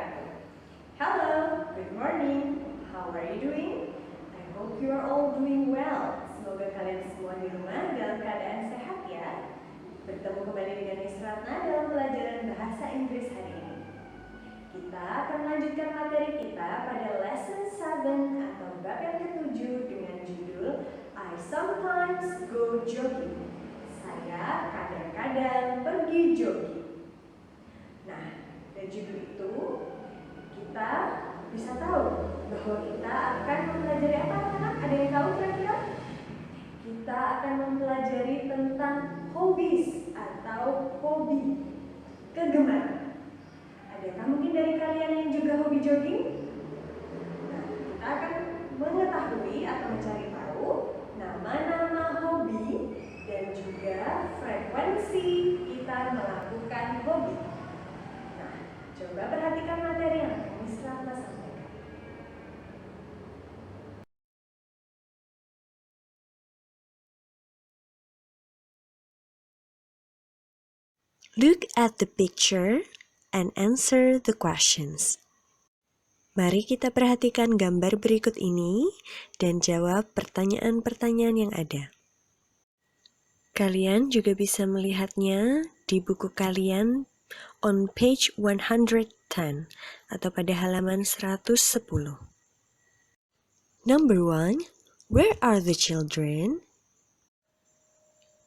wabarakatuh. Hello, good morning. How are you doing? I hope you are all doing well. Semoga kalian semua di rumah dalam keadaan sehat ya. Bertemu kembali dengan Miss Ratna dalam pelajaran bahasa Inggris hari ini. Kita akan melanjutkan materi kita pada lesson 7 atau bab yang ke-7 dengan judul I sometimes go jogging. Saya kadang-kadang pergi jogging. Nah, dari judul itu kita bisa tahu bahwa kita akan mempelajari apa anak-anak? Ada yang tahu kira-kira? Kita akan mempelajari tentang hobbies atau hobi, kegemaran. Adakah mungkin dari kalian yang juga hobi jogging? Nah, kita akan mengetahui atau mencari tahu nama-nama hobi dan juga frekuensi kita melakukan hobi. Coba perhatikan materi yang akan Miss Ratna sampaikan. Look at the picture and answer the questions. Mari kita perhatikan gambar berikut ini dan jawab pertanyaan-pertanyaan yang ada. Kalian juga bisa melihatnya di buku kalian on page 110 atau pada halaman 110. Number 1, where are the children?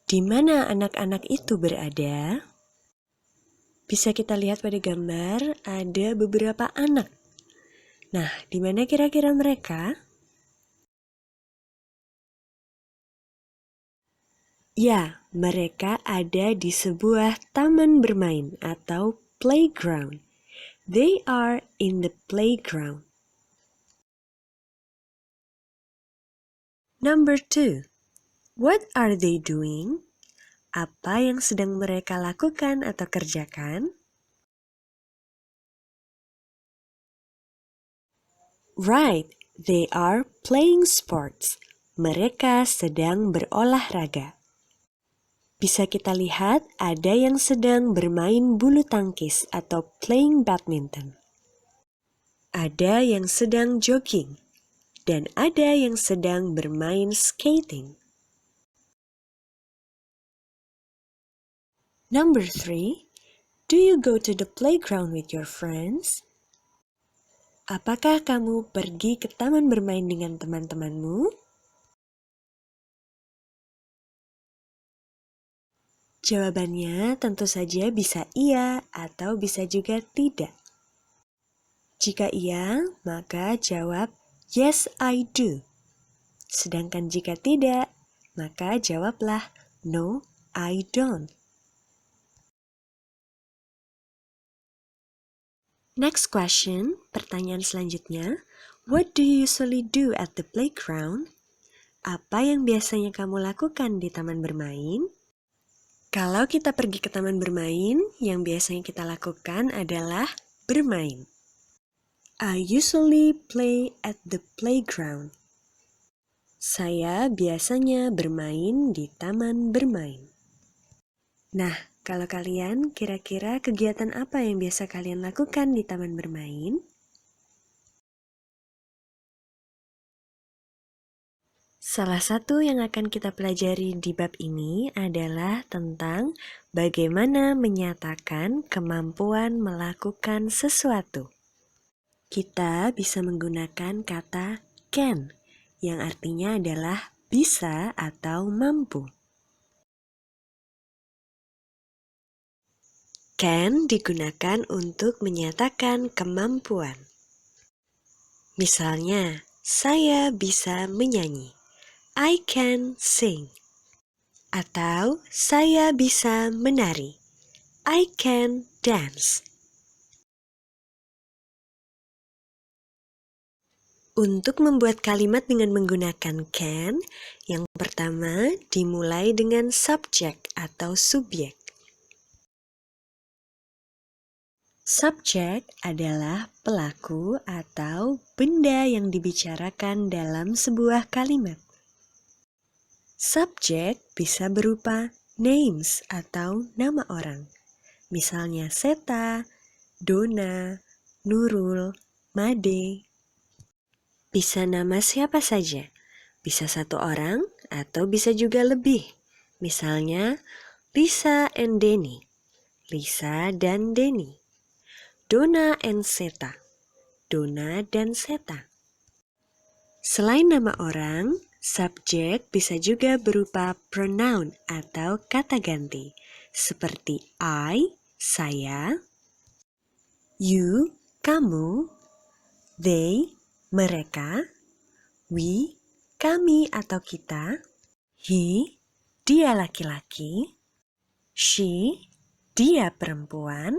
Di mana anak-anak itu berada? Bisa kita lihat pada gambar ada beberapa anak. Nah, di mana kira-kira mereka? Ya, mereka ada di sebuah taman bermain atau playground. They are in the playground. Number 2. What are they doing? Apa yang sedang mereka lakukan atau kerjakan? Right, they are playing sports. Mereka sedang berolahraga. Bisa kita lihat ada yang sedang bermain bulu tangkis atau playing badminton. Ada yang sedang jogging. Dan ada yang sedang bermain skating. Number 3. Do you go to the playground with your friends? Apakah kamu pergi ke taman bermain dengan teman-temanmu? Jawabannya tentu saja bisa iya atau bisa juga tidak. Jika iya, maka jawab yes I do. Sedangkan jika tidak, maka jawablah no I don't. Next question, pertanyaan selanjutnya. What do you usually do at the playground? Apa yang biasanya kamu lakukan di taman bermain? Kalau kita pergi ke taman bermain, yang biasanya kita lakukan adalah bermain. I usually play at the playground. Saya biasanya bermain di taman bermain. Nah, kalau kalian, kira-kira kegiatan apa yang biasa kalian lakukan di taman bermain? Salah satu yang akan kita pelajari di bab ini adalah tentang bagaimana menyatakan kemampuan melakukan sesuatu. Kita bisa menggunakan kata can, yang artinya adalah bisa atau mampu. Can digunakan untuk menyatakan kemampuan. Misalnya, saya bisa menyanyi. I can sing. Atau saya bisa menari. I can dance. Untuk membuat kalimat dengan menggunakan can, yang pertama dimulai dengan subjek atau subjek. Subjek adalah pelaku atau benda yang dibicarakan dalam sebuah kalimat. Subjek bisa berupa names atau nama orang. Misalnya Seta, Dona, Nurul, Made. Bisa nama siapa saja. Bisa satu orang atau bisa juga lebih. Misalnya, Lisa and Denny. Lisa dan Denny. Donna and Seta. Donna dan Seta. Selain nama orang, subjek bisa juga berupa pronoun atau kata ganti, seperti I, saya, you, kamu, they, mereka, we, kami atau kita, he, dia laki-laki, she, dia perempuan,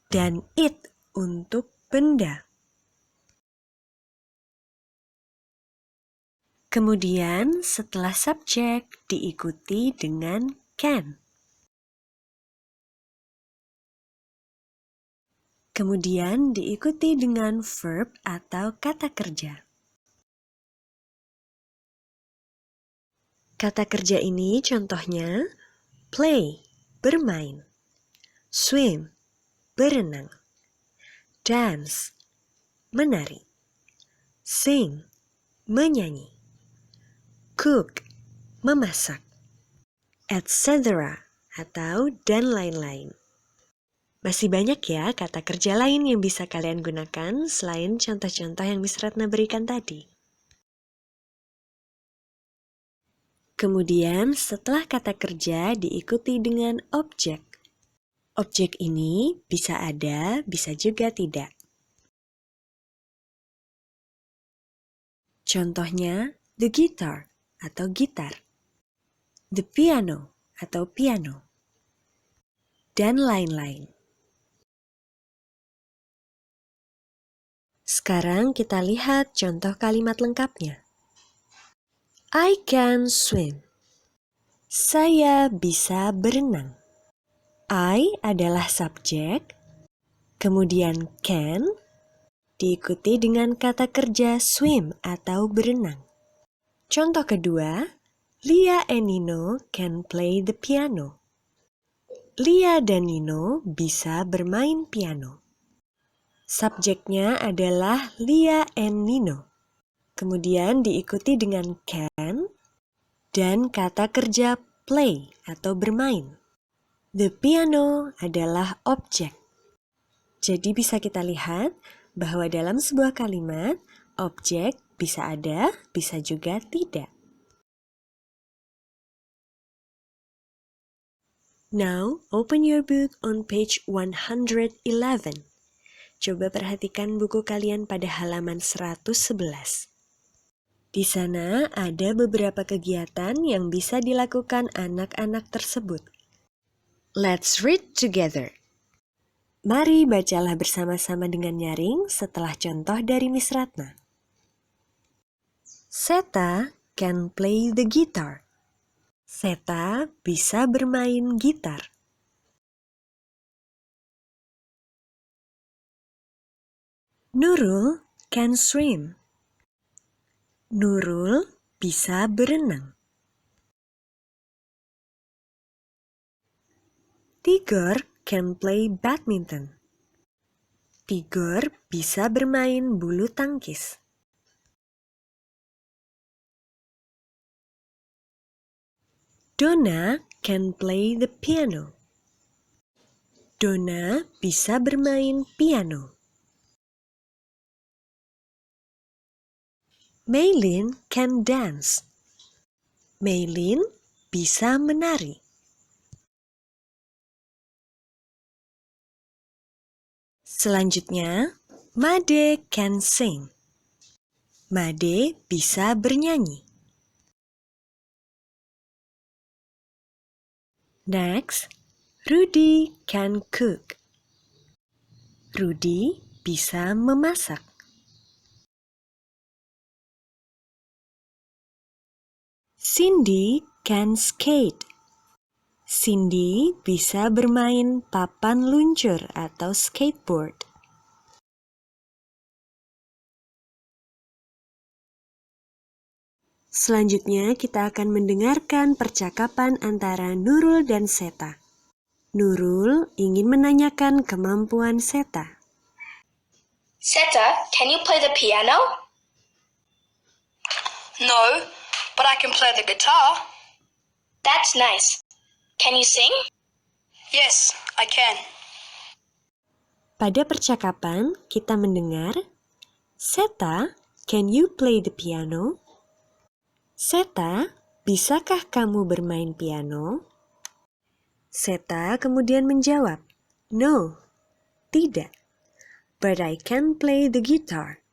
dan it untuk benda. Kemudian setelah subjek diikuti dengan can. Kemudian diikuti dengan verb atau kata kerja. Kata kerja ini contohnya play, bermain, swim, berenang, dance, menari, sing, menyanyi, cook, memasak, etc. atau dan lain-lain. Masih banyak ya kata kerja lain yang bisa kalian gunakan selain contoh-contoh yang Miss Ratna berikan tadi. Kemudian setelah kata kerja diikuti dengan objek. Objek ini bisa ada, bisa juga tidak. Contohnya, the guitar atau gitar, the piano atau piano, dan lain-lain. Sekarang kita lihat contoh kalimat lengkapnya. I can swim. Saya bisa berenang. I adalah subjek, kemudian can diikuti dengan kata kerja swim atau berenang. Contoh kedua, Lia and Nino can play the piano. Lia dan Nino bisa bermain piano. Subjeknya adalah Lia and Nino. Kemudian diikuti dengan can dan kata kerja play atau bermain. The piano adalah objek. Jadi bisa kita lihat bahwa dalam sebuah kalimat, objek bisa ada, bisa juga tidak. Now, open your book on page 111. Coba perhatikan buku kalian pada halaman 111. Di sana ada beberapa kegiatan yang bisa dilakukan anak-anak tersebut. Let's read together. Mari bacalah bersama-sama dengan nyaring setelah contoh dari Miss Ratna. Seta can play the guitar. Seta bisa bermain gitar. Nurul can swim. Nurul bisa berenang. Tigor can play badminton. Tigor bisa bermain bulu tangkis. Donna can play the piano. Donna bisa bermain piano. Maylin can dance. Maylin bisa menari. Selanjutnya, Made can sing. Made bisa bernyanyi. Next, Rudy can cook. Rudy bisa memasak. Cindy can skate. Cindy bisa bermain papan luncur atau skateboard. Selanjutnya kita akan mendengarkan percakapan antara Nurul dan Seta. Nurul ingin menanyakan kemampuan Seta. Seta, can you play the piano? No, but I can play the guitar. That's nice. Can you sing? Yes, I can. Pada percakapan, kita mendengar, Seta, can you play the piano? Seta, bisakah kamu bermain piano? Seta kemudian menjawab, no, tidak. But I can play the guitar.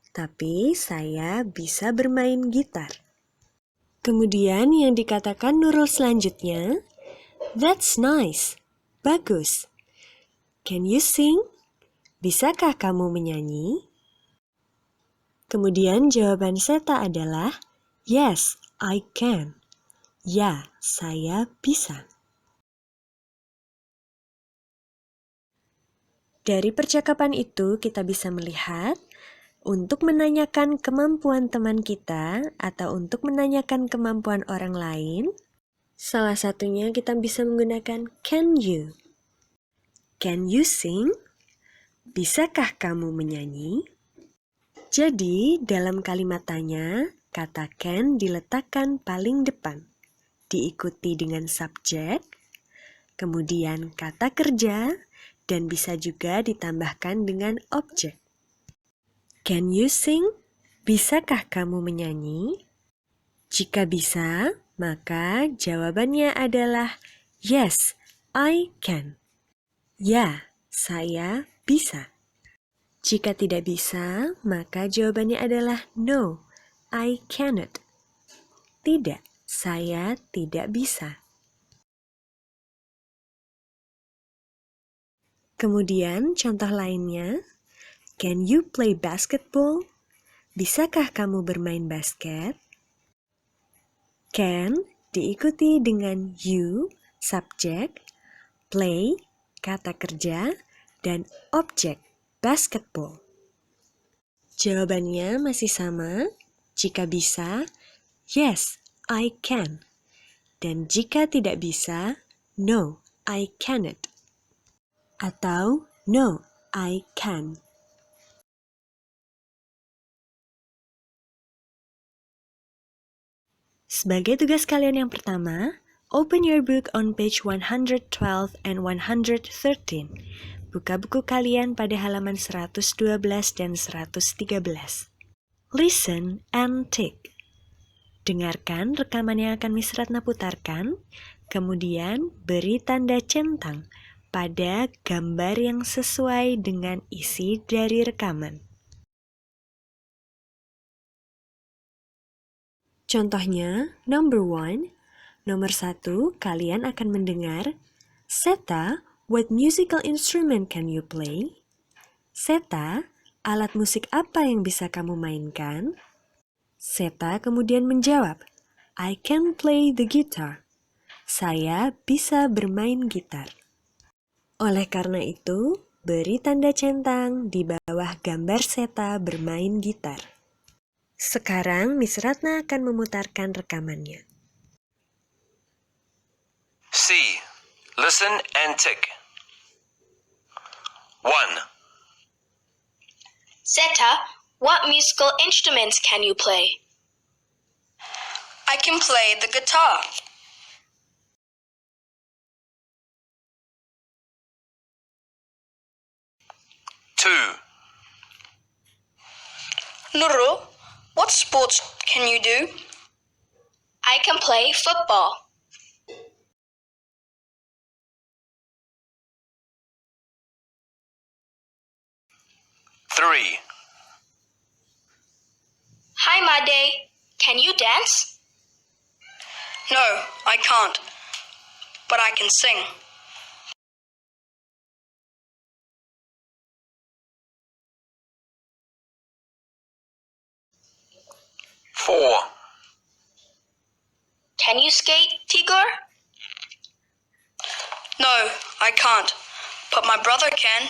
Tapi saya bisa bermain gitar. Kemudian yang dikatakan Nurul selanjutnya, that's nice. Bagus. Can you sing? Bisakah kamu menyanyi? Kemudian jawaban Seta adalah, yes, I can. Ya, saya bisa. Dari percakapan itu kita bisa melihat, untuk menanyakan kemampuan teman kita atau untuk menanyakan kemampuan orang lain, salah satunya kita bisa menggunakan can you. Can you sing? Bisakah kamu menyanyi? Jadi, dalam kalimat tanya, kata can diletakkan paling depan, diikuti dengan subjek, kemudian kata kerja, dan bisa juga ditambahkan dengan objek. Can you sing? Bisakah kamu menyanyi? Jika bisa, maka jawabannya adalah yes, I can. Ya, saya bisa. Jika tidak bisa, maka jawabannya adalah no, I cannot. Tidak, saya tidak bisa. Kemudian contoh lainnya, can you play basketball? Bisakah kamu bermain basket? Can diikuti dengan you, subjek, play, kata kerja, dan objek, basketball. Jawabannya masih sama. Jika bisa, yes, I can. Dan jika tidak bisa, no, I cannot. Atau no, I can. Sebagai tugas kalian yang pertama, open your book on page 112 and 113. Buka buku kalian pada halaman 112 dan 113. Listen and tick. Dengarkan rekaman yang akan Miss Ratna putarkan, kemudian beri tanda centang pada gambar yang sesuai dengan isi dari rekaman. Contohnya, number 1, nomor 1, kalian akan mendengar, Seta, what musical instrument can you play? Seta, alat musik apa yang bisa kamu mainkan? Seta kemudian menjawab, I can play the guitar. Saya bisa bermain gitar. Oleh karena itu, beri tanda centang di bawah gambar Seta bermain gitar. Sekarang Miss Ratna akan memutarkan rekamannya. C. Listen and tick. 1. Seta, what musical instruments can you play? I can play the guitar. 2. Nurul, what sports can you do? I can play football. 3. Hi, Made. Can you dance? No, I can't, but I can sing. 4. Can you skate, Tigor? No, I can't, but my brother can.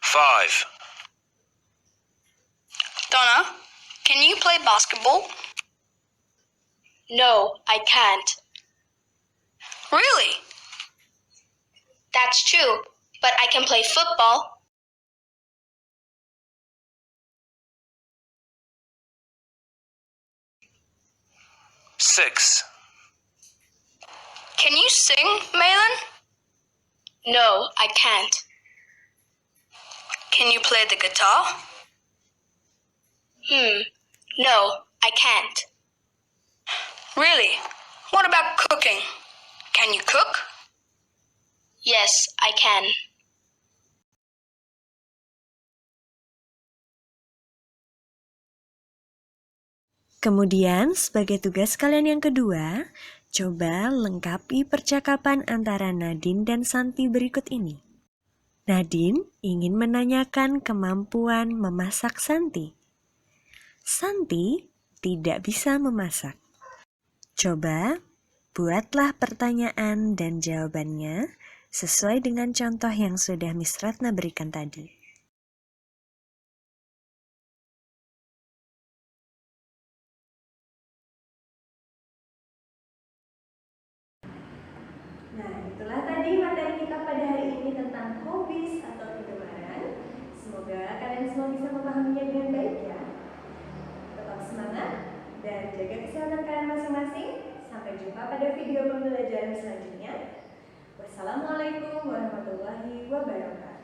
5. Donna, can you play basketball? No, I can't. Really? That's true, but I can play football. Six. Can you sing, Malin? No, I can't. Can you play the guitar? No, I can't. Really? What about cooking? Can you cook? Yes, I can. Kemudian, sebagai tugas kalian yang kedua, coba lengkapi percakapan antara Nadine dan Santi berikut ini. Nadine ingin menanyakan kemampuan memasak Santi. Santi tidak bisa memasak. Coba buatlah pertanyaan dan jawabannya sesuai dengan contoh yang sudah Miss Ratna berikan tadi. Nah, itulah tadi materi kita pada hari ini tentang hobbies atau kegemaran. Semoga kalian semua bisa memahaminya dengan baik ya. Tetap semangat dan jaga kesehatan kalian masing-masing. Sampai jumpa pada video pembelajaran selanjutnya. Wassalamualaikum warahmatullahi wabarakatuh.